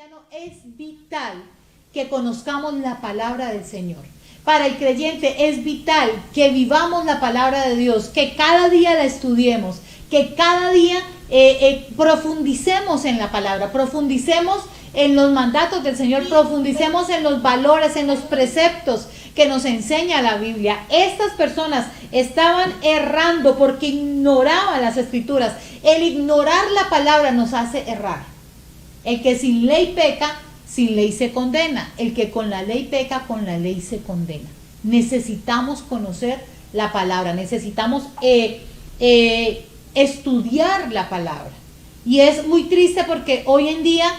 cristiano es vital que conozcamos la palabra del Señor. Para el creyente es vital que vivamos la palabra de Dios, que cada día la estudiemos, que cada día profundicemos en la palabra, profundicemos en los mandatos del Señor, profundicemos en los valores, en los preceptos que nos enseña la Biblia. Estas personas estaban errando porque ignoraban las Escrituras. El ignorar la palabra nos hace errar. El que sin ley peca, sin ley se condena. El que con la ley peca, con la ley se condena. Necesitamos conocer la palabra, necesitamos estudiar la palabra. Y es muy triste porque hoy en día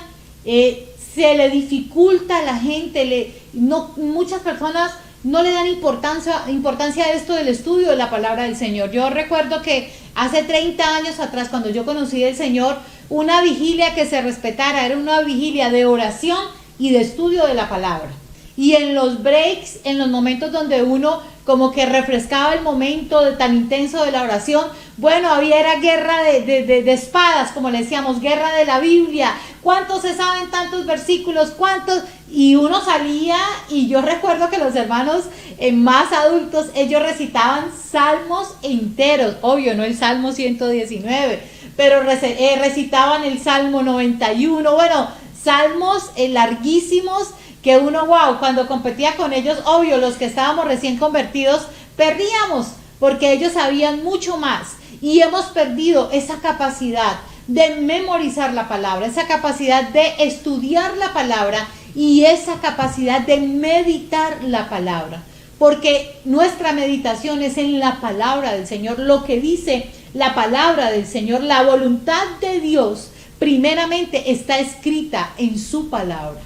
se le dificulta a la gente, muchas personas no le dan importancia a esto del estudio de la palabra del Señor. Yo recuerdo que hace 30 años atrás, cuando yo conocí al Señor, una vigilia que se respetara era una vigilia de oración y de estudio de la palabra. Y en los breaks, en los momentos donde uno como que refrescaba el momento tan intenso de la oración, bueno, era guerra de espadas, como le decíamos, guerra de la Biblia. ¿Cuántos se saben tantos versículos? ¿Cuántos? Y uno salía, y yo recuerdo que los hermanos más adultos, ellos recitaban salmos enteros, obvio, no el Salmo 119, pero recitaban el Salmo 91, bueno, salmos larguísimos, que uno, wow, cuando competía con ellos, obvio, los que estábamos recién convertidos, perdíamos, porque ellos sabían mucho más, y hemos perdido esa capacidad de memorizar la palabra, esa capacidad de estudiar la palabra, y esa capacidad de meditar la palabra, porque nuestra meditación es en la palabra del Señor, lo que dice la palabra del Señor, la voluntad de Dios, primeramente está escrita en su palabra.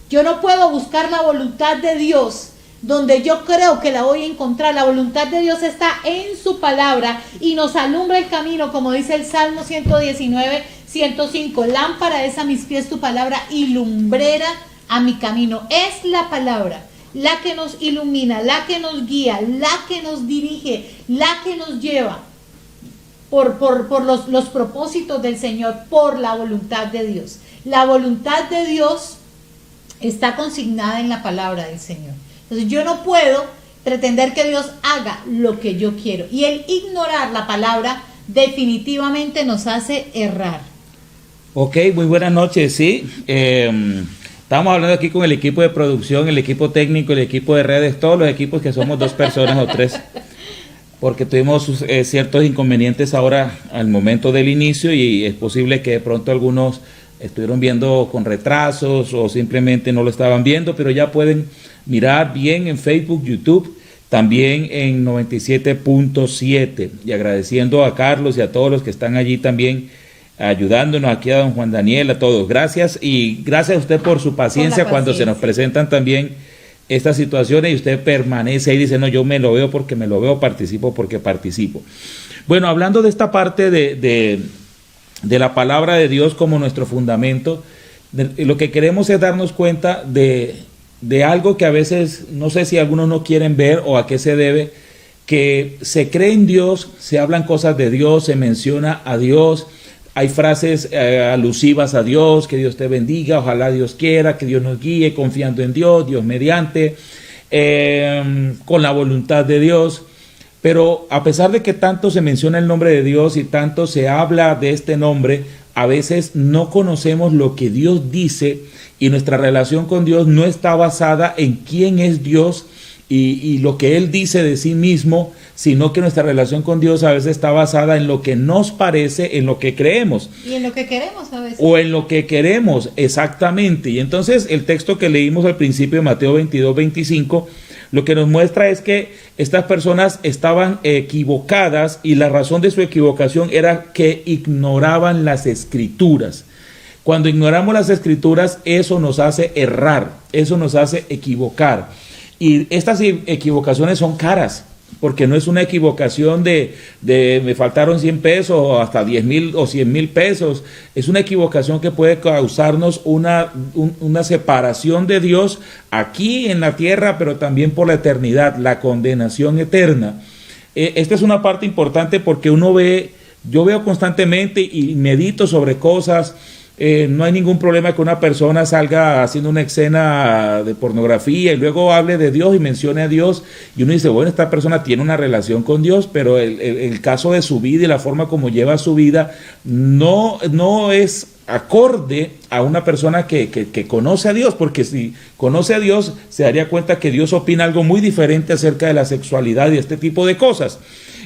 Yo no puedo buscar la voluntad de Dios donde yo creo que la voy a encontrar. La voluntad de Dios está en su palabra y nos alumbra el camino, como dice el Salmo 119, 105. Lámpara es a mis pies tu palabra y lumbrera a mi camino. Es la palabra la que nos ilumina, la que nos guía, la que nos dirige, la que nos lleva por los propósitos del Señor, por la voluntad de Dios. La voluntad de Dios está consignada en la palabra del Señor. Entonces yo no puedo pretender que Dios haga lo que yo quiero. Y el ignorar la palabra definitivamente nos hace errar. Ok, muy buenas noches, sí. Estamos hablando aquí con el equipo de producción, el equipo técnico, el equipo de redes, todos los equipos que somos 2 personas o 3. Porque tuvimos ciertos inconvenientes ahora al momento del inicio y es posible que de pronto algunos estuvieron viendo con retrasos o simplemente no lo estaban viendo, pero ya pueden mirar bien en Facebook, YouTube, también en 97.7, y agradeciendo a Carlos y a todos los que están allí también ayudándonos, aquí a don Juan Daniel, a todos. Gracias, y gracias a usted por su paciencia cuando se nos presentan también estas situaciones y usted permanece ahí y dice, no, yo me lo veo porque me lo veo, participo porque participo. Bueno, hablando de esta parte de la palabra de Dios como nuestro fundamento, lo que queremos es darnos cuenta de algo que a veces, no sé si algunos no quieren ver o a qué se debe, que se cree en Dios, se hablan cosas de Dios, se menciona a Dios, hay frases alusivas a Dios, que Dios te bendiga, ojalá Dios quiera, que Dios nos guíe, confiando en Dios, Dios mediante, con la voluntad de Dios. Pero a pesar de que tanto se menciona el nombre de Dios y tanto se habla de este nombre, a veces no conocemos lo que Dios dice y nuestra relación con Dios no está basada en quién es Dios y lo que Él dice de sí mismo, sino que nuestra relación con Dios a veces está basada en lo que nos parece, en lo que creemos. Y en lo que queremos a veces. O en lo que queremos, exactamente. Y entonces el texto que leímos al principio de Mateo 22, 25, lo que nos muestra es que estas personas estaban equivocadas y la razón de su equivocación era que ignoraban las Escrituras. Cuando ignoramos las Escrituras, eso nos hace errar, eso nos hace equivocar. Y estas equivocaciones son caras, porque no es una equivocación de me faltaron 100 pesos o hasta 10,000 o 100,000 pesos. Es una equivocación que puede causarnos una separación de Dios aquí en la tierra, pero también por la eternidad, la condenación eterna. Esta es una parte importante porque yo veo constantemente y medito sobre cosas no hay ningún problema que una persona salga haciendo una escena de pornografía y luego hable de Dios y mencione a Dios. Y uno dice, bueno, esta persona tiene una relación con Dios, pero el caso de su vida y la forma como lleva su vida no es acorde a una persona que conoce a Dios, porque si conoce a Dios se daría cuenta que Dios opina algo muy diferente acerca de la sexualidad y este tipo de cosas.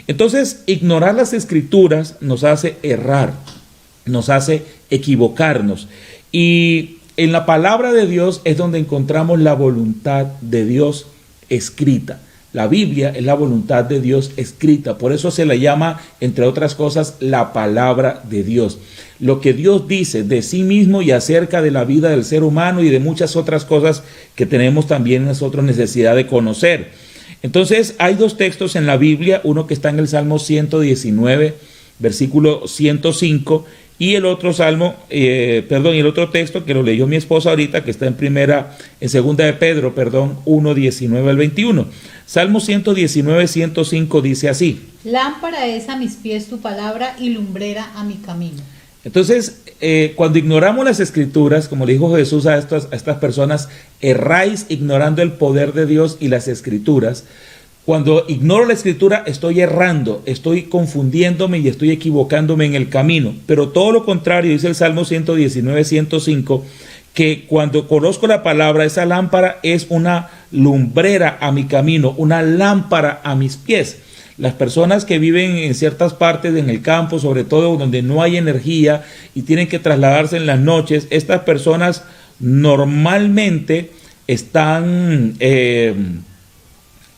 Entonces, ignorar las escrituras nos hace errar, nos hace equivocarnos. Y en la palabra de Dios es donde encontramos la voluntad de Dios escrita. La Biblia es la voluntad de Dios escrita, por eso se la llama, entre otras cosas, la palabra de Dios. Lo que Dios dice de sí mismo y acerca de la vida del ser humano y de muchas otras cosas que tenemos también nosotros necesidad de conocer. Entonces, hay dos textos en la Biblia, uno que está en el Salmo 119, versículo 105, y el otro el otro texto que lo leyó mi esposa ahorita, que está en segunda de Pedro, 1, 19 al 21. Salmo 119, 105 dice así: Lámpara es a mis pies tu palabra y lumbrera a mi camino. Entonces, cuando ignoramos las escrituras, como le dijo Jesús a estas personas, erráis ignorando el poder de Dios y las escrituras. Cuando ignoro la escritura estoy errando, estoy confundiéndome y estoy equivocándome en el camino. Pero todo lo contrario, dice el Salmo 119, 105, que cuando conozco la palabra, esa lámpara es una lumbrera a mi camino, una lámpara a mis pies. Las personas que viven en ciertas partes en el campo, sobre todo donde no hay energía y tienen que trasladarse en las noches, estas personas normalmente están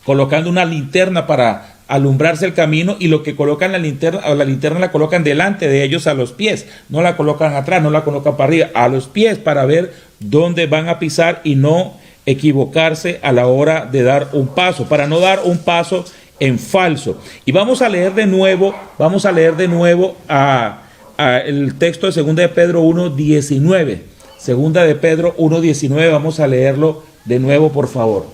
colocando una linterna para alumbrarse el camino, y lo que colocan la linterna la colocan delante de ellos a los pies, no la colocan atrás, no la colocan para arriba, a los pies, para ver dónde van a pisar y no equivocarse a la hora de dar un paso, para no dar un paso en falso. Y vamos a leer de nuevo el texto de segunda de Pedro 1:19. Segunda de Pedro 1:19, vamos a leerlo de nuevo, por favor.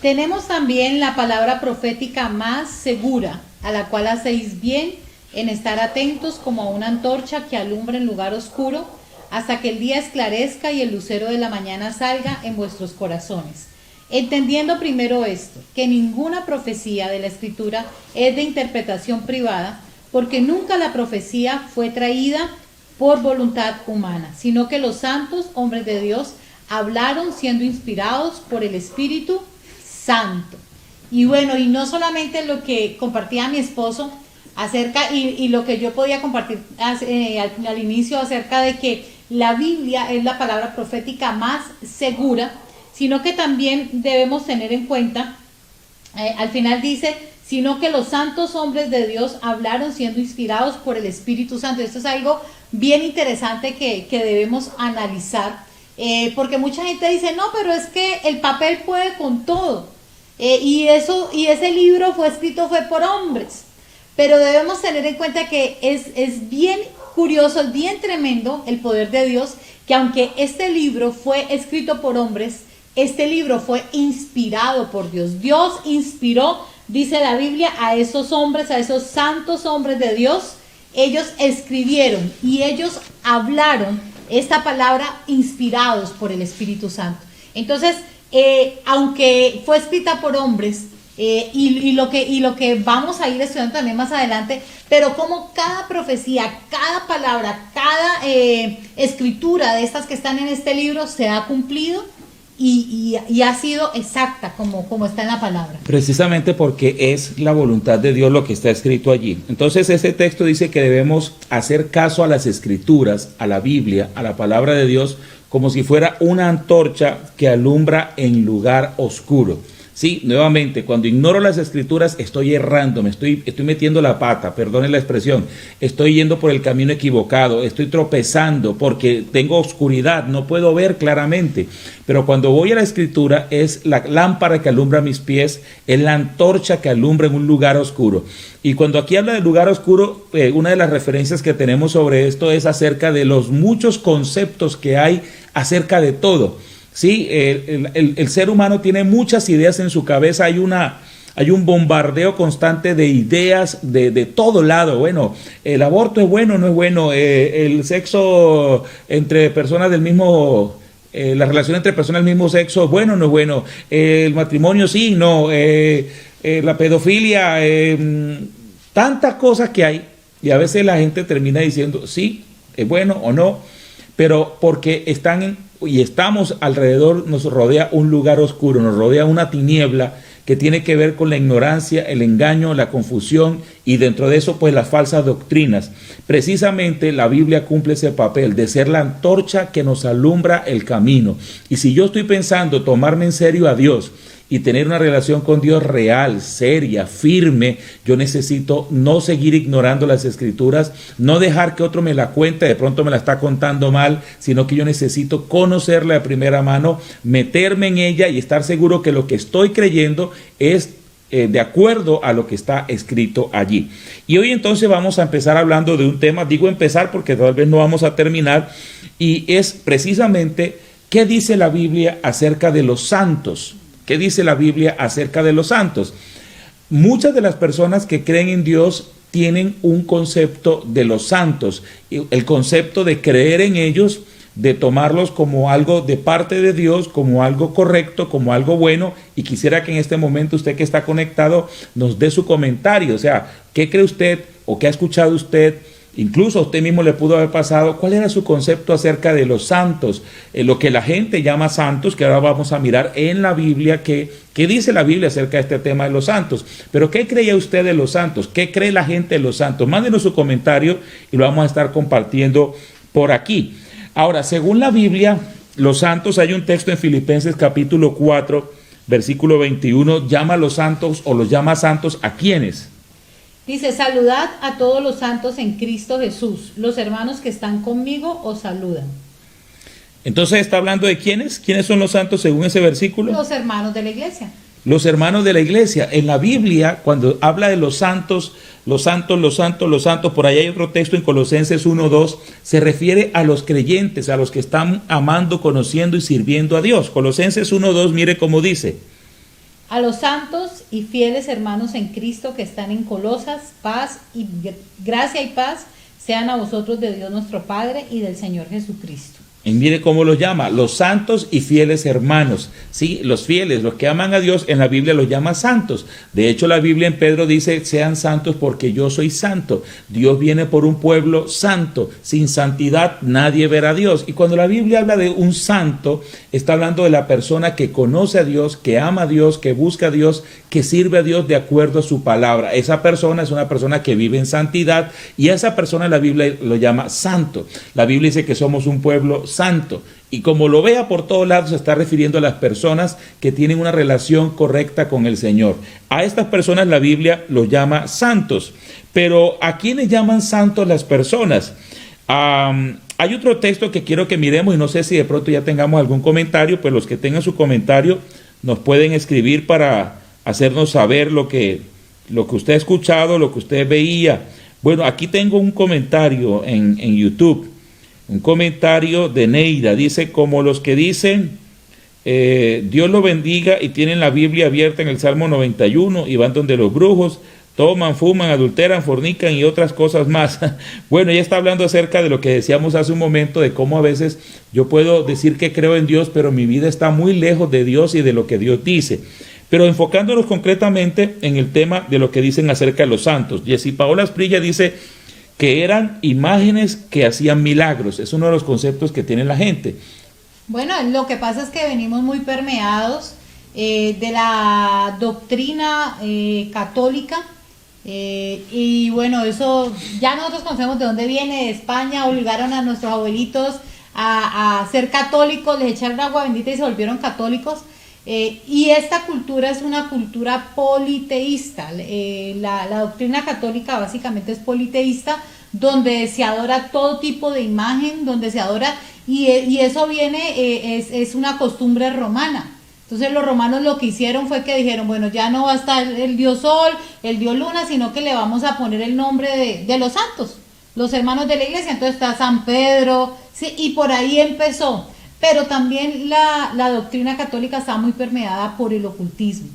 Tenemos también la palabra profética más segura, a la cual hacéis bien en estar atentos como a una antorcha que alumbra en lugar oscuro, hasta que el día esclarezca y el lucero de la mañana salga en vuestros corazones. Entendiendo primero esto, que ninguna profecía de la Escritura es de interpretación privada, porque nunca la profecía fue traída por voluntad humana, sino que los santos hombres de Dios hablaron siendo inspirados por el Espíritu Santo. Y bueno, y no solamente lo que compartía mi esposo acerca, y lo que yo podía compartir al inicio acerca de que la Biblia es la palabra profética más segura, sino que también debemos tener en cuenta, al final dice, sino que los santos hombres de Dios hablaron siendo inspirados por el Espíritu Santo. Esto es algo bien interesante que debemos analizar, porque mucha gente dice, no, pero es que el papel puede con todo. Y ese libro fue por hombres, pero debemos tener en cuenta que es bien curioso, es bien tremendo el poder de Dios, que aunque este libro fue escrito por hombres, este libro fue inspirado por Dios. Dios inspiró, dice la Biblia, a esos hombres, a esos santos hombres de Dios. Ellos escribieron y ellos hablaron esta palabra inspirados por el Espíritu Santo. Entonces, aunque fue escrita por hombres, y lo que vamos a ir estudiando también más adelante, pero como cada profecía, cada palabra, cada escritura de estas que están en este libro se ha cumplido y ha sido exacta como está en la palabra. Precisamente porque es la voluntad de Dios lo que está escrito allí. Entonces ese texto dice que debemos hacer caso a las escrituras, a la Biblia, a la palabra de Dios, como si fuera una antorcha que alumbra en lugar oscuro. Sí, nuevamente, cuando ignoro las escrituras estoy errando, estoy metiendo la pata, perdonen la expresión, estoy yendo por el camino equivocado, estoy tropezando porque tengo oscuridad, no puedo ver claramente. Pero cuando voy a la escritura es la lámpara que alumbra mis pies, es la antorcha que alumbra en un lugar oscuro. Y cuando aquí habla de lugar oscuro, una de las referencias que tenemos sobre esto es acerca de los muchos conceptos que hay acerca de todo. Sí, el ser humano tiene muchas ideas en su cabeza. Hay hay un bombardeo constante de ideas de todo lado. Bueno, el aborto es bueno, no es bueno, el sexo entre personas del mismo... la relación entre personas del mismo sexo es bueno o no es bueno, el matrimonio sí, no, la pedofilia, tantas cosas que hay, y a veces la gente termina diciendo sí, es bueno o no, pero porque estamos alrededor, nos rodea un lugar oscuro, nos rodea una tiniebla que tiene que ver con la ignorancia, el engaño, la confusión, y dentro de eso pues las falsas doctrinas. Precisamente la Biblia cumple ese papel de ser la antorcha que nos alumbra el camino. Y si yo estoy pensando tomarme en serio a Dios y tener una relación con Dios real, seria, firme, yo necesito no seguir ignorando las Escrituras, no dejar que otro me la cuente, de pronto me la está contando mal, sino que yo necesito conocerla de primera mano, meterme en ella y estar seguro que lo que estoy creyendo es de acuerdo a lo que está escrito allí. Y hoy entonces vamos a empezar hablando de un tema, digo empezar porque tal vez no vamos a terminar, y es precisamente qué dice la Biblia acerca de los santos. ¿Qué dice la Biblia acerca de los santos? Muchas de las personas que creen en Dios tienen un concepto de los santos, el concepto de creer en ellos, de tomarlos como algo de parte de Dios, como algo correcto, como algo bueno, y quisiera que en este momento usted que está conectado nos dé su comentario, o sea, ¿qué cree usted o qué ha escuchado usted? Incluso a usted mismo le pudo haber pasado, ¿cuál era su concepto acerca de los santos? Lo que la gente llama santos, que ahora vamos a mirar en la Biblia, ¿qué dice la Biblia acerca de este tema de los santos? Pero ¿qué creía usted de los santos? ¿Qué cree la gente de los santos? Mándenos su comentario y lo vamos a estar compartiendo por aquí. Ahora, según la Biblia, los santos, hay un texto en Filipenses capítulo 4, versículo 21, llama a los santos o los llama santos ¿a quiénes? Dice, saludad a todos los santos en Cristo Jesús. Los hermanos que están conmigo os saludan. Entonces está hablando de quiénes. ¿Quiénes son los santos según ese versículo? Los hermanos de la iglesia. Los hermanos de la iglesia. En la Biblia, cuando habla de los santos, los santos, los santos, los santos, por ahí hay otro texto en Colosenses 1:2, se refiere a los creyentes, a los que están amando, conociendo y sirviendo a Dios. Colosenses 1:2, mire cómo dice. A los santos y fieles hermanos en Cristo que están en Colosas, paz y gracia y paz sean a vosotros de Dios nuestro Padre y del Señor Jesucristo. Y mire cómo los llama, los santos y fieles hermanos. Sí, los fieles, los que aman a Dios, en la Biblia los llama santos. De hecho, la Biblia en Pedro dice, sean santos porque yo soy santo. Dios viene por un pueblo santo. Sin santidad nadie verá a Dios. Y cuando la Biblia habla de un santo, está hablando de la persona que conoce a Dios, que ama a Dios, que busca a Dios, que sirve a Dios de acuerdo a su palabra. Esa persona es una persona que vive en santidad y a esa persona la Biblia lo llama santo. La Biblia dice que somos un pueblo santo, y como lo vea por todos lados se está refiriendo a las personas que tienen una relación correcta con el Señor. A estas personas la Biblia los llama santos. Pero ¿a quiénes llaman santos las personas? Hay otro texto que quiero que miremos y no sé si de pronto ya tengamos algún comentario, pues los que tengan su comentario nos pueden escribir para hacernos saber lo que usted ha escuchado, lo que usted veía. Bueno, aquí tengo un comentario en YouTube. Un comentario de Neida, dice, como los que dicen, Dios lo bendiga y tienen la Biblia abierta en el Salmo 91 y van donde los brujos, toman, fuman, adulteran, fornican y otras cosas más. Bueno, ella está hablando acerca de lo que decíamos hace un momento, de cómo a veces yo puedo decir que creo en Dios, pero mi vida está muy lejos de Dios y de lo que Dios dice. Pero enfocándonos concretamente en el tema de lo que dicen acerca de los santos. Jessy Paola Asprilla dice que eran imágenes que hacían milagros. Es uno de los conceptos que tiene la gente. Bueno, lo que pasa es que venimos muy permeados de la doctrina católica, y bueno, eso ya nosotros conocemos de dónde viene, de España. Obligaron a nuestros abuelitos a ser católicos, les echaron agua bendita y se volvieron católicos. Y esta cultura es una cultura politeísta. La doctrina católica básicamente es politeísta, donde se adora todo tipo de imagen, donde se adora, y eso viene, es una costumbre romana. Entonces los romanos lo que hicieron fue que dijeron, bueno, ya no va a estar el dios Sol, el dios Luna, sino que le vamos a poner el nombre de los santos, los hermanos de la iglesia. Entonces está San Pedro, sí, y por ahí empezó. Pero también la doctrina católica está muy permeada por el ocultismo.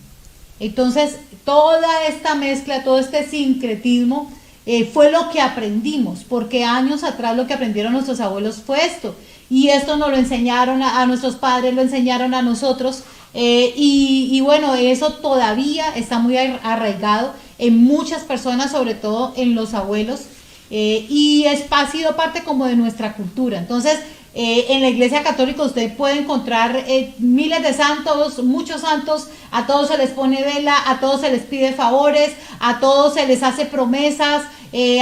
Entonces, toda esta mezcla, todo este sincretismo fue lo que aprendimos, porque años atrás lo que aprendieron nuestros abuelos fue esto, y esto nos lo enseñaron a nuestros padres, lo enseñaron a nosotros, y bueno, eso todavía está muy arraigado en muchas personas, sobre todo en los abuelos, y ha sido parte como de nuestra cultura. Entonces, en la Iglesia Católica usted puede encontrar miles de santos, muchos santos, a todos se les pone vela, a todos se les pide favores, a todos se les hace promesas,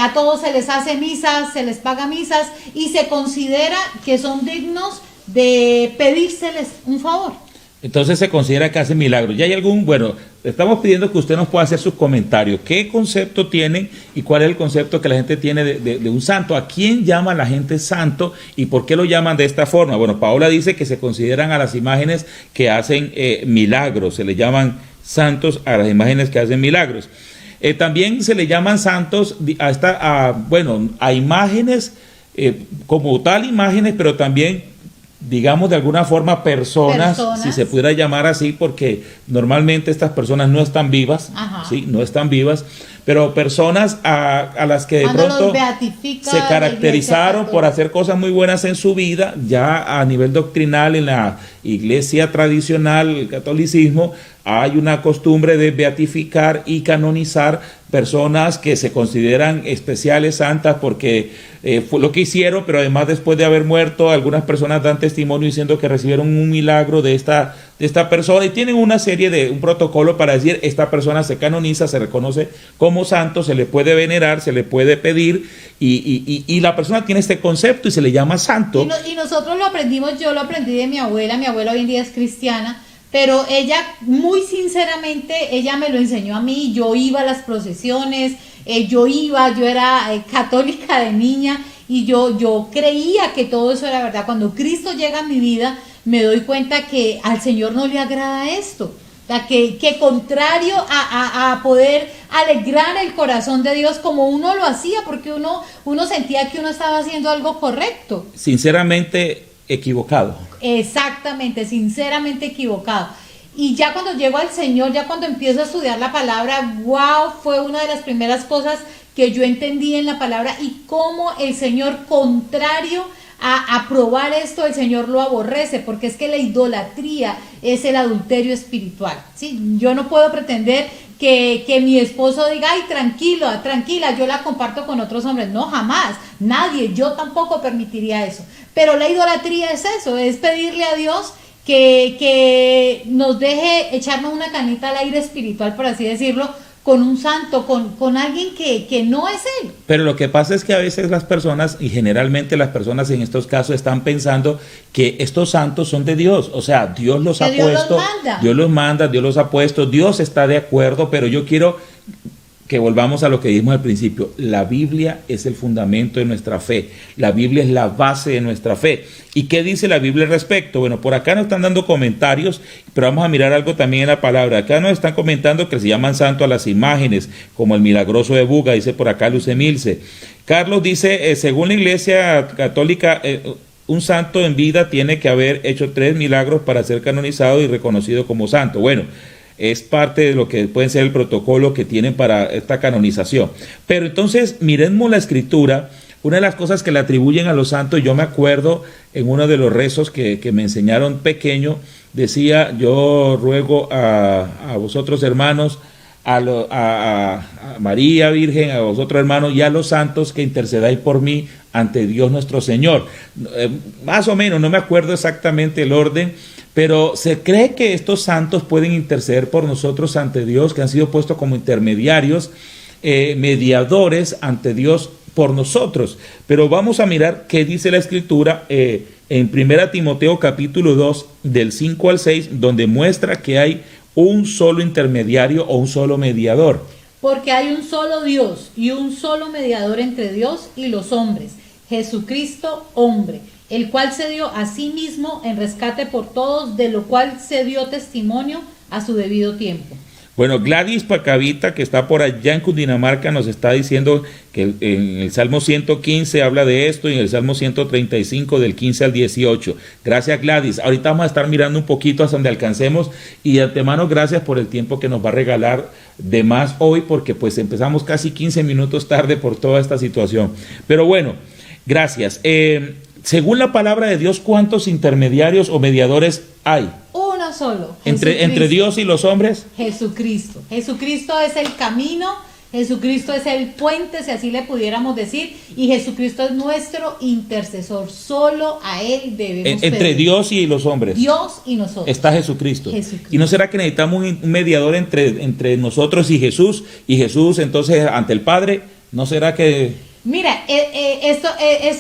a todos se les hace misas, se les paga misas, y se considera que son dignos de pedírseles un favor. Entonces se considera que hace milagros. ¿Ya hay algún? Bueno, estamos pidiendo que usted nos pueda hacer sus comentarios. ¿Qué concepto tienen y cuál es el concepto que la gente tiene de un santo? ¿A quién llama la gente santo y por qué lo llaman de esta forma? Bueno, Paola dice que se consideran a las imágenes que hacen milagros. Se le llaman santos a las imágenes que hacen milagros. También se le llaman santos a imágenes, como tal imágenes, pero también, digamos, de alguna forma personas, si se pudiera llamar así, porque normalmente estas personas no están vivas, ¿sí? No están vivas, pero personas a las que de pronto se caracterizaron por hacer cosas muy buenas en su vida, ya a nivel doctrinal en la iglesia tradicional, el catolicismo, hay una costumbre de beatificar y canonizar personas que se consideran especiales, santas, porque fue lo que hicieron, pero además después de haber muerto, algunas personas dan testimonio diciendo que recibieron un milagro de esta persona, y tienen una serie de un protocolo para decir, esta persona se canoniza, se reconoce como santo, se le puede venerar, se le puede pedir, y la persona tiene este concepto y se le llama santo. Y nosotros lo aprendimos, yo lo aprendí de mi abuela hoy en día es cristiana, pero ella, muy sinceramente, ella me lo enseñó a mí. Yo iba a las procesiones, yo era católica de niña, y yo creía que todo eso era verdad. Cuando Cristo llega a mi vida, me doy cuenta que al Señor no le agrada esto. O sea, que contrario a poder alegrar el corazón de Dios como uno lo hacía, porque uno sentía que uno estaba haciendo algo correcto. Sinceramente equivocado. Exactamente, sinceramente equivocado. Y ya cuando llego al Señor, ya cuando empiezo a estudiar la palabra, wow, fue una de las primeras cosas que yo entendí en la palabra, y cómo el Señor, contrario a aprobar esto, el Señor lo aborrece, porque es que la idolatría es el adulterio espiritual, ¿sí? Yo no puedo pretender que mi esposo diga, ay, tranquila, yo la comparto con otros hombres. No, jamás, nadie, yo tampoco permitiría eso. Pero la idolatría es eso, es pedirle a Dios que nos deje echarnos una canita al aire espiritual, por así decirlo, con un santo, con alguien que no es él. Pero lo que pasa es que a veces las personas, y generalmente las personas en estos casos, están pensando que estos santos son de Dios. O sea, Dios los ha puesto, Dios los manda, Dios los ha puesto, Dios está de acuerdo, pero yo quiero que volvamos a lo que dijimos al principio. La Biblia es el fundamento de nuestra fe. La Biblia es la base de nuestra fe. ¿Y qué dice la Biblia al respecto? Bueno, por acá nos están dando comentarios, pero vamos a mirar algo también en la palabra. Acá nos están comentando que se llaman santo a las imágenes, como el milagroso de Buga, dice por acá Luce Milce. Carlos dice, según la Iglesia Católica, un santo en vida tiene que haber hecho 3 milagros para ser canonizado y reconocido como santo. Bueno, es parte de lo que puede ser el protocolo que tienen para esta canonización. Pero entonces, miremos la Escritura. Una de las cosas que le atribuyen a los santos, yo me acuerdo en uno de los rezos que me enseñaron pequeño, decía, yo ruego a vosotros hermanos, a María Virgen, a vosotros hermanos y a los santos que intercedáis por mí ante Dios nuestro Señor. Más o menos, no me acuerdo exactamente el orden, pero se cree que estos santos pueden interceder por nosotros ante Dios, que han sido puestos como intermediarios, mediadores ante Dios por nosotros. Pero vamos a mirar qué dice la Escritura en 1 Timoteo capítulo 2, del 5 al 6, donde muestra que hay un solo intermediario o un solo mediador. Porque hay un solo Dios y un solo mediador entre Dios y los hombres, Jesucristo hombre, el cual se dio a sí mismo en rescate por todos, de lo cual se dio testimonio a su debido tiempo. Bueno, Gladys Pacavita, que está por allá en Cundinamarca, nos está diciendo que en el Salmo 115 habla de esto y en el Salmo 135 del 15 al 18. Gracias, Gladys. Ahorita vamos a estar mirando un poquito hasta donde alcancemos y de antemano gracias por el tiempo que nos va a regalar de más hoy, porque pues empezamos casi 15 minutos tarde por toda esta situación. Pero bueno, gracias. Según la palabra de Dios, ¿cuántos intermediarios o mediadores hay? Uno solo. Entre Dios y los hombres. Jesucristo. Jesucristo es el camino, Jesucristo es el puente, si así le pudiéramos decir, y Jesucristo es nuestro intercesor. Solo a Él debemos Entre pedir. Dios y los hombres. Dios y nosotros. Está Jesucristo. Jesucristo. ¿Y no será que necesitamos un mediador entre nosotros y Jesús entonces ante el Padre? ¿No será que...? Mira, esto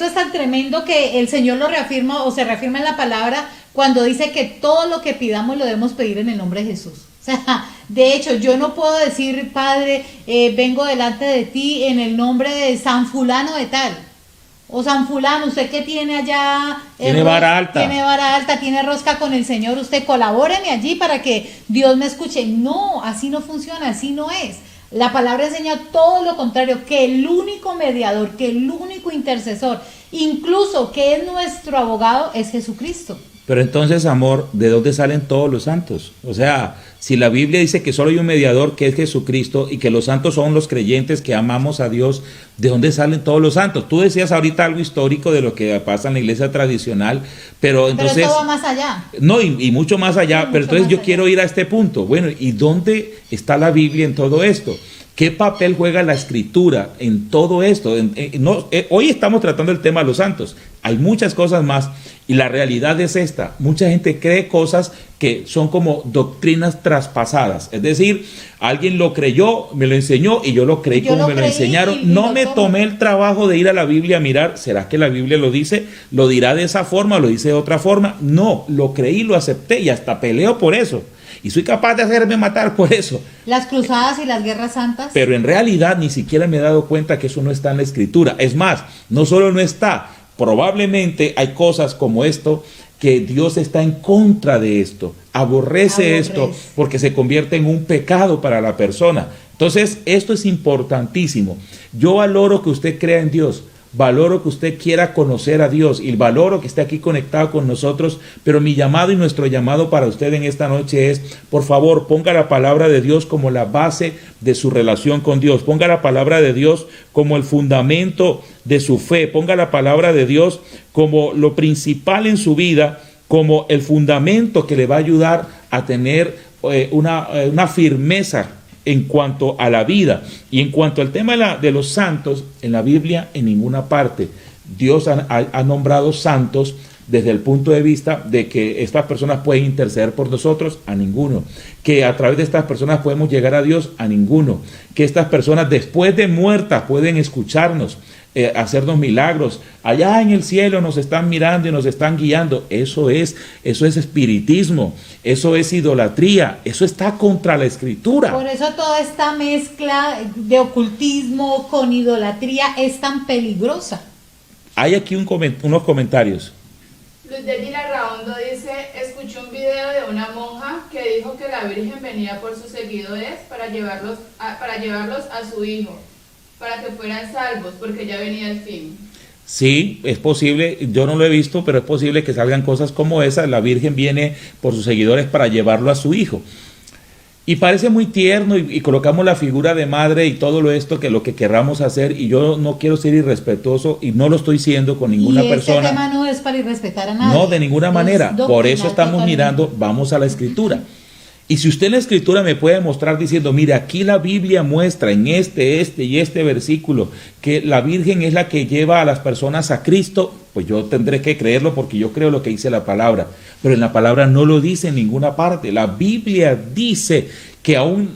es tan tremendo que el Señor lo reafirma o se reafirma en la palabra cuando dice que todo lo que pidamos lo debemos pedir en el nombre de Jesús. O sea, de hecho, yo no puedo decir, Padre, vengo delante de ti en el nombre de San Fulano de tal. O San Fulano, usted que tiene allá... Tiene vara alta. Tiene vara alta, tiene rosca con el Señor, usted colabóreme allí para que Dios me escuche. No, así no funciona, así no es. La palabra enseña todo lo contrario, que el único mediador, que el único intercesor, incluso que es nuestro abogado, es Jesucristo. Pero entonces, amor, ¿de dónde salen todos los santos? O sea, si la Biblia dice que solo hay un mediador, que es Jesucristo, y que los santos son los creyentes que amamos a Dios, ¿de dónde salen todos los santos? Tú decías ahorita algo histórico de lo que pasa en la iglesia tradicional, pero entonces... Pero esto va más allá. No, y mucho más allá, Sí, pero mucho entonces más yo allá. quiero ir a este punto. Bueno, ¿y dónde está la Biblia en todo esto? ¿Qué papel juega la Escritura en todo esto? Hoy estamos tratando el tema de los santos. Hay muchas cosas más y la realidad es esta. Mucha gente cree cosas que son como doctrinas traspasadas. Es decir, alguien lo creyó, me lo enseñó y yo lo creí Yo como lo me lo creí enseñaron. y No lo me tomo. tomé el trabajo de ir a la Biblia a mirar, ¿será que la Biblia lo dice? ¿Lo dirá de esa forma? ¿Lo dice de otra forma? No, lo creí, lo acepté y hasta peleo por eso. Y soy capaz de hacerme matar por eso. Las cruzadas y las guerras santas. Pero en realidad ni siquiera me he dado cuenta que eso no está en la Escritura. Es más, no solo no está, probablemente hay cosas como esto que Dios está en contra de esto. Aborrece esto porque se convierte en un pecado para la persona. Entonces, esto es importantísimo. Yo valoro que usted crea en Dios. Valoro que usted quiera conocer a Dios y valoro que esté aquí conectado con nosotros, pero mi llamado y nuestro llamado para usted en esta noche es, por favor, ponga la palabra de Dios como la base de su relación con Dios, ponga la palabra de Dios como el fundamento de su fe, ponga la palabra de Dios como lo principal en su vida, como el fundamento que le va a ayudar a tener una firmeza en cuanto a la vida. Y en cuanto al tema de los santos, en la Biblia en ninguna parte Dios ha nombrado santos desde el punto de vista de que estas personas pueden interceder por nosotros, a ninguno. Que a través de estas personas podemos llegar a Dios, a ninguno. Que estas personas después de muertas pueden escucharnos, hacernos milagros. Allá en el cielo nos están mirando y nos están guiando. Eso es espiritismo, eso es idolatría, eso está contra la Escritura. Por eso toda esta mezcla de ocultismo con idolatría es tan peligrosa. Hay aquí unos comentarios. Luz de Girarraondo dice, escuché un video de una monja que dijo que la Virgen venía por sus seguidores para llevarlos a su hijo, para que fueran salvos, porque ya venía el fin. Sí, es posible, yo no lo he visto, pero es posible que salgan cosas como esa. La Virgen viene por sus seguidores para llevarlo a su hijo. Y parece muy tierno y colocamos la figura de madre y todo esto que lo que querramos hacer, y yo no quiero ser irrespetuoso y no lo estoy siendo con ninguna persona. Este tema no es para irrespetar a nadie. No, de ninguna manera. Es Por eso doctrinal estamos totalmente. mirando, vamos a la Escritura. Y si usted en la Escritura me puede mostrar diciendo, mire, aquí la Biblia muestra en este versículo que la Virgen es la que lleva a las personas a Cristo, pues yo tendré que creerlo porque yo creo lo que dice la palabra. Pero en la palabra no lo dice en ninguna parte. La Biblia dice que aún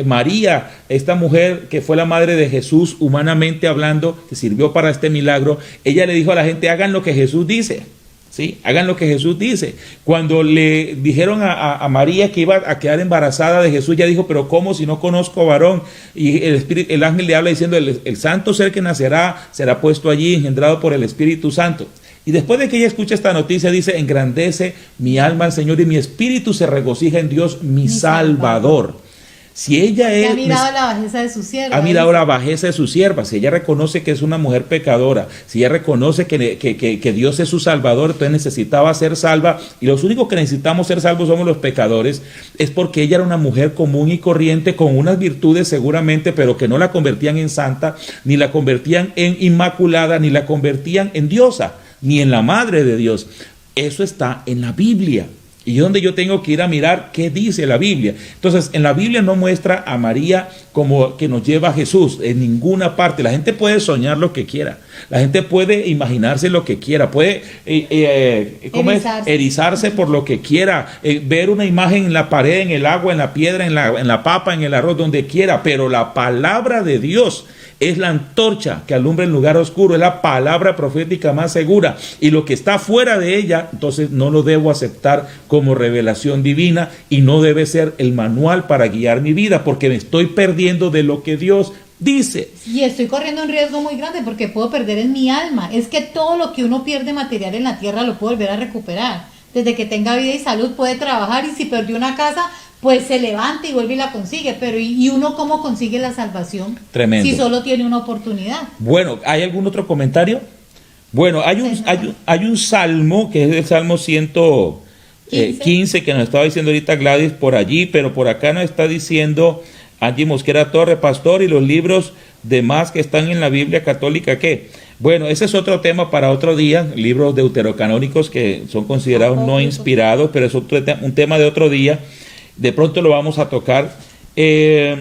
María, esta mujer que fue la madre de Jesús, humanamente hablando, que sirvió para este milagro, ella le dijo a la gente, hagan lo que Jesús dice. ¿Sí? Hagan lo que Jesús dice. Cuando le dijeron a María que iba a quedar embarazada de Jesús, ella dijo, pero ¿cómo si no conozco varón? Y el ángel le habla diciendo, el santo ser que nacerá será puesto allí, engendrado por el Espíritu Santo. Y después de que ella escucha esta noticia, dice, engrandece mi alma al Señor y mi espíritu se regocija en Dios, mi Salvador. Si ella Que es... ha mirado la bajeza de su sierva. Ha mirado la bajeza de su sierva. Si ella reconoce que es una mujer pecadora, si ella reconoce que Dios es su salvador, entonces necesitaba ser salva, y los únicos que necesitamos ser salvos somos los pecadores, es porque ella era una mujer común y corriente, con unas virtudes seguramente, pero que no la convertían en santa, ni la convertían en inmaculada, ni la convertían en diosa, ni en la madre de Dios. Eso está en la Biblia. Y es donde yo tengo que ir a mirar qué dice la Biblia. Entonces, en la Biblia no muestra a María como que nos lleva a Jesús en ninguna parte. La gente puede soñar lo que quiera. La gente puede imaginarse lo que quiera. Puede erizarse por lo que quiera. Ver una imagen en la pared, en el agua, en la piedra, en la papa, en el arroz, donde quiera. Pero la palabra de Dios es la antorcha que alumbra el lugar oscuro, es la palabra profética más segura, y lo que está fuera de ella, entonces no lo debo aceptar como revelación divina, y no debe ser el manual para guiar mi vida, porque me estoy perdiendo de lo que Dios dice. Y estoy corriendo un riesgo muy grande porque puedo perder en mi alma. Es que todo lo que uno pierde material en la tierra lo puede volver a recuperar. Desde que tenga vida y salud puede trabajar, y si perdió una casa, pues se levanta y vuelve y la consigue. Pero ¿y uno cómo consigue la salvación? Tremendo. Si solo tiene una oportunidad. Bueno, ¿hay algún otro comentario? Bueno, hay un salmo, que es el Salmo 115, que nos estaba diciendo ahorita Gladys por allí, pero por acá nos está diciendo Angie Mosquera Torre, pastor, y los libros demás que están en la Biblia católica, ¿qué? Bueno, ese es otro tema para otro día, libros deuterocanónicos que son considerados no inspirados, pero es un tema de otro día. De pronto lo vamos a tocar. Y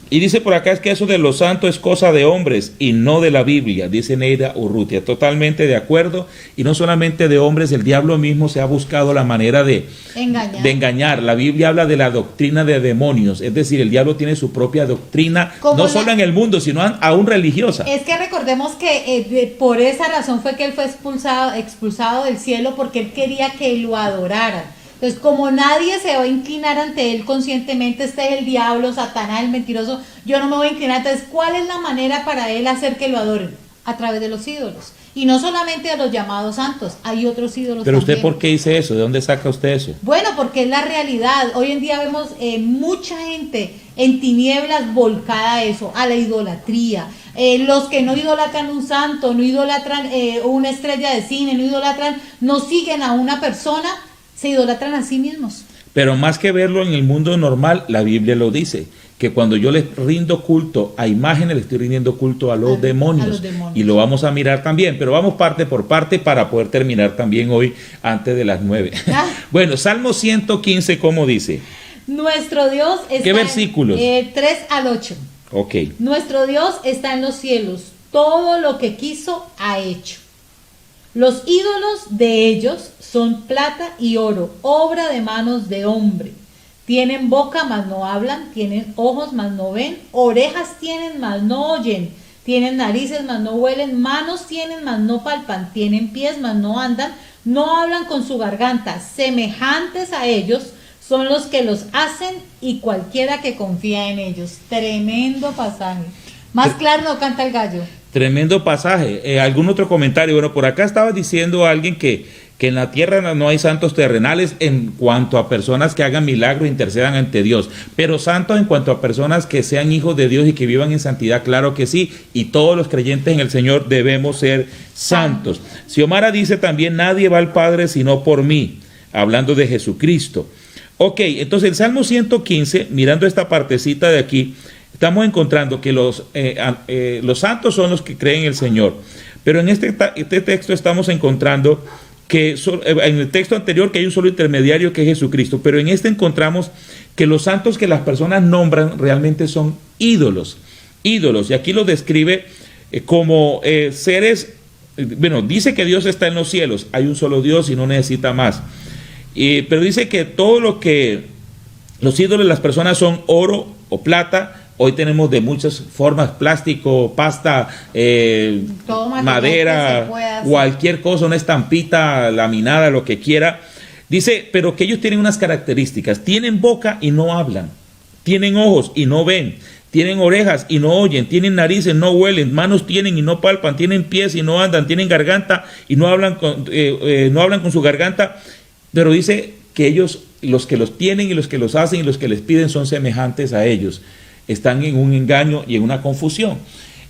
dice por acá, es que eso de los santos es cosa de hombres y no de la Biblia, dice Neida Urrutia. Totalmente de acuerdo. Y no solamente de hombres, el diablo mismo se ha buscado la manera de engañar. La Biblia habla de la doctrina de demonios, es decir, el diablo tiene su propia doctrina, no solo en el mundo, sino aún religiosa. Es que recordemos que por esa razón fue que él fue expulsado del cielo, porque él quería que lo adoraran. Entonces, como nadie se va a inclinar ante él conscientemente, este es el diablo, Satanás, el mentiroso, yo no me voy a inclinar. Entonces, ¿cuál es la manera para él hacer que lo adoren? A través de los ídolos. Y no solamente de los llamados santos, hay otros ídolos. Pero también. ¿usted por qué dice eso? ¿De dónde saca usted eso? Bueno, porque es la realidad. Hoy en día vemos mucha gente en tinieblas volcada a eso, a la idolatría. Los que no idolatran un santo, no idolatran una estrella de cine, no siguen a una persona, se idolatran a sí mismos. Pero más que verlo en el mundo normal, la Biblia lo dice, que cuando yo les rindo culto a imágenes, le estoy rindiendo culto a los demonios. Y lo vamos a mirar también, pero vamos parte por parte para poder terminar también hoy antes de las 9. Bueno, Salmo 115, ¿cómo dice? Nuestro Dios está... ¿Qué versículos? 3 al 8. Ok. Nuestro Dios está en los cielos, todo lo que quiso ha hecho. Los ídolos de ellos son plata y oro, obra de manos de hombre. Tienen boca, mas no hablan, tienen ojos, mas no ven, orejas tienen, mas no oyen, tienen narices, mas no huelen, manos tienen, mas no palpan, tienen pies, mas no andan, no hablan con su garganta. Semejantes a ellos son los que los hacen y cualquiera que confía en ellos. Tremendo pasaje. Más claro no canta el gallo. Tremendo pasaje. ¿Algún otro comentario? Bueno, por acá estaba diciendo alguien que en la tierra no hay santos terrenales en cuanto a personas que hagan milagros e intercedan ante Dios, pero santos en cuanto a personas que sean hijos de Dios y que vivan en santidad, claro que sí, y todos los creyentes en el Señor debemos ser santos. Xiomara dice también, nadie va al Padre sino por mí, hablando de Jesucristo. Ok, entonces el Salmo 115, mirando esta partecita de aquí, estamos encontrando que los santos son los que creen en el Señor, pero en este texto estamos encontrando que en el texto anterior que hay un solo intermediario que es Jesucristo, pero en este encontramos que los santos que las personas nombran realmente son ídolos, y aquí lo describe como seres, bueno, dice que Dios está en los cielos, hay un solo Dios y no necesita más, pero dice que todo lo que los ídolos de las personas son oro o plata. Hoy tenemos de muchas formas, plástico, pasta, madera, cualquier cosa, una estampita laminada, lo que quiera. Dice, pero que ellos tienen unas características. Tienen boca y no hablan. Tienen ojos y no ven. Tienen orejas y no oyen. Tienen narices, no huelen. Manos tienen y no palpan. Tienen pies y no andan. Tienen garganta y no hablan con su garganta. Pero dice que ellos los que los tienen y los que los hacen y los que les piden son semejantes a ellos. Están en un engaño y en una confusión.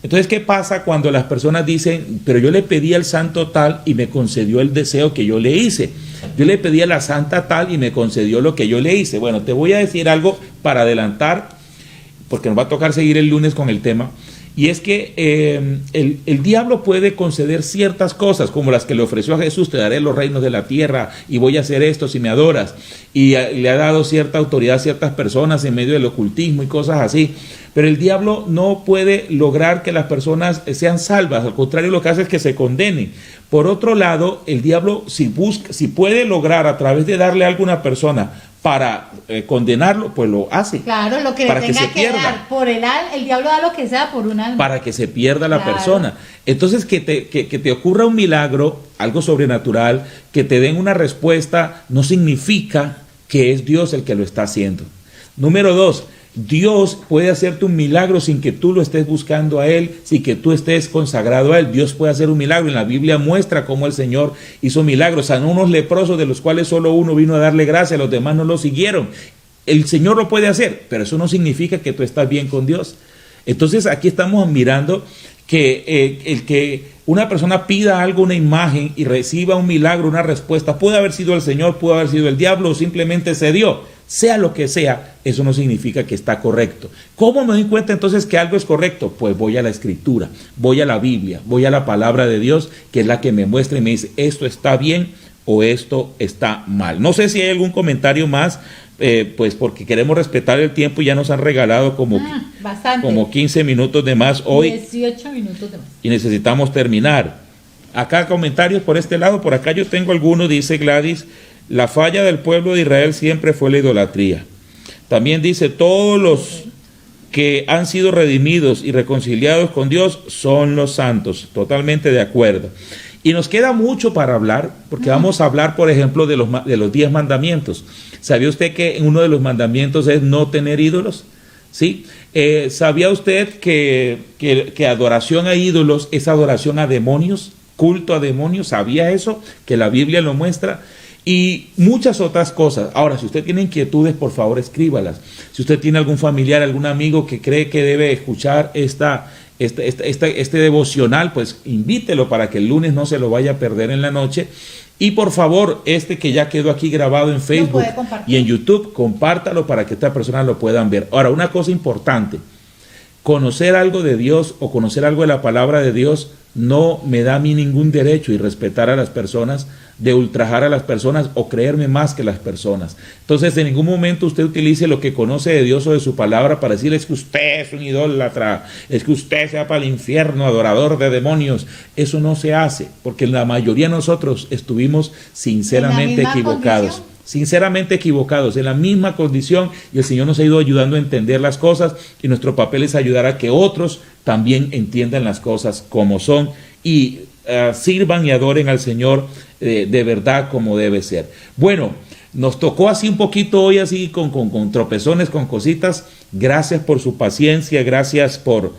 Entonces, ¿qué pasa cuando las personas dicen, pero yo le pedí al santo tal y me concedió el deseo que yo le hice? Yo le pedí a la santa tal y me concedió lo que yo le hice. Bueno, te voy a decir algo para adelantar, porque nos va a tocar seguir el lunes con el tema. Y es que el diablo puede conceder ciertas cosas, como las que le ofreció a Jesús: te daré los reinos de la tierra y voy a hacer esto si me adoras. Y le ha dado cierta autoridad a ciertas personas en medio del ocultismo y cosas así. Pero el diablo no puede lograr que las personas sean salvas, al contrario, lo que hace es que se condenen. Por otro lado, el diablo, si puede lograr a través de darle algo a una persona para condenarlo, pues lo hace. Claro, lo que para le tenga que se pierda. dar por el diablo da lo que sea por un alma. Para que se pierda la Claro. persona. Entonces, que te ocurra un milagro, algo sobrenatural, que te den una respuesta, no significa que es Dios el que lo está haciendo. Número 2, Dios puede hacerte un milagro sin que tú lo estés buscando a Él, sin que tú estés consagrado a Él. Dios puede hacer un milagro. En la Biblia muestra cómo el Señor hizo milagros. Sanó unos leprosos, de los cuales solo uno vino a darle gracia, los demás no lo siguieron. El Señor lo puede hacer, pero eso no significa que tú estás bien con Dios. Entonces aquí estamos mirando que el que una persona pida algo, una imagen, y reciba un milagro, una respuesta, puede haber sido el Señor, puede haber sido el diablo, o simplemente se dio. Sea lo que sea, eso no significa que está correcto. ¿Cómo me doy cuenta entonces que algo es correcto? Pues voy a la Escritura, voy a la Biblia, voy a la palabra de Dios, que es la que me muestra y me dice, esto está bien o esto está mal. No sé si hay algún comentario más, pues porque queremos respetar el tiempo y ya nos han regalado como 15 minutos de más hoy. 18 minutos de más. Y necesitamos terminar. Acá comentarios por este lado, por acá yo tengo algunos, dice Gladys: la falla del pueblo de Israel siempre fue la idolatría. También dice: todos los que han sido redimidos y reconciliados con Dios son los santos. Totalmente de acuerdo. Y nos queda mucho para hablar, porque vamos a hablar, por ejemplo, de los 10 mandamientos. ¿Sabía usted que uno de los mandamientos es no tener ídolos? ¿Sí? ¿Sabía usted que adoración a ídolos es adoración a demonios? Culto a demonios. ¿Sabía eso? Que la Biblia lo muestra. Y muchas otras cosas. Ahora, si usted tiene inquietudes, por favor escríbalas. Si usted tiene algún familiar, algún amigo que cree que debe escuchar este devocional, pues invítelo para que el lunes no se lo vaya a perder en la noche. Y por favor, que ya quedó aquí grabado en Facebook y en YouTube, compártalo para que estas personas lo puedan ver. Ahora, una cosa importante: conocer algo de Dios o conocer algo de la palabra de Dios no me da a mí ningún derecho, y respetar a las personas, de ultrajar a las personas o creerme más que las personas. Entonces, en ningún momento usted utilice lo que conoce de Dios o de su palabra para decir: es que usted es un idólatra, es que usted se va para el infierno, adorador de demonios. Eso no se hace, porque la mayoría de nosotros estuvimos sinceramente equivocados. Sinceramente equivocados, en la misma condición, y el Señor nos ha ido ayudando a entender las cosas, y nuestro papel es ayudar a que otros también entiendan las cosas como son y sirvan y adoren al Señor de verdad como debe ser. Bueno, nos tocó así un poquito hoy, así con tropezones, con cositas. Gracias por su paciencia, gracias por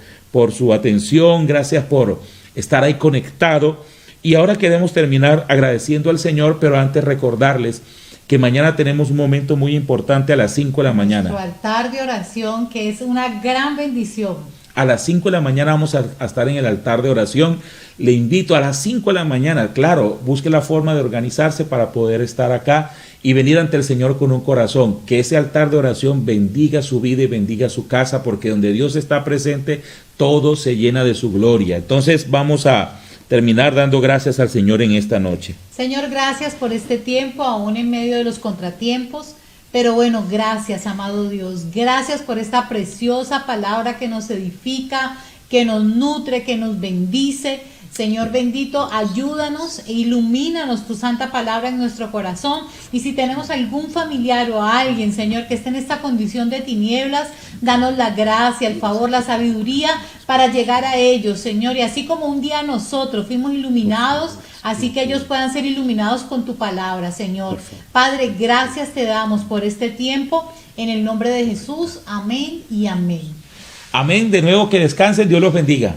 su atención, gracias por estar ahí conectado. Y ahora queremos terminar agradeciendo al Señor, pero antes recordarles que mañana tenemos un momento muy importante a las 5 de la mañana. Nuestro altar de oración, que es una gran bendición. A las 5 de la mañana vamos a estar en el altar de oración. Le invito a las 5 de la mañana, claro, busque la forma de organizarse para poder estar acá y venir ante el Señor con un corazón. Que ese altar de oración bendiga su vida y bendiga su casa, porque donde Dios está presente, todo se llena de su gloria. Entonces vamos a terminar dando gracias al Señor en esta noche. Señor, gracias por este tiempo, aún en medio de los contratiempos. Pero bueno, gracias, amado Dios. Gracias por esta preciosa palabra que nos edifica, que nos nutre, que nos bendice. Señor bendito, ayúdanos e ilumínanos tu santa palabra en nuestro corazón. Y si tenemos algún familiar o alguien, Señor, que esté en esta condición de tinieblas, danos la gracia, el favor, la sabiduría para llegar a ellos, Señor. Y así como un día nosotros fuimos iluminados, así que ellos puedan ser iluminados con tu palabra, Señor. Padre, gracias te damos por este tiempo. En el nombre de Jesús, amén y amén. Amén. De nuevo, que descansen. Dios los bendiga.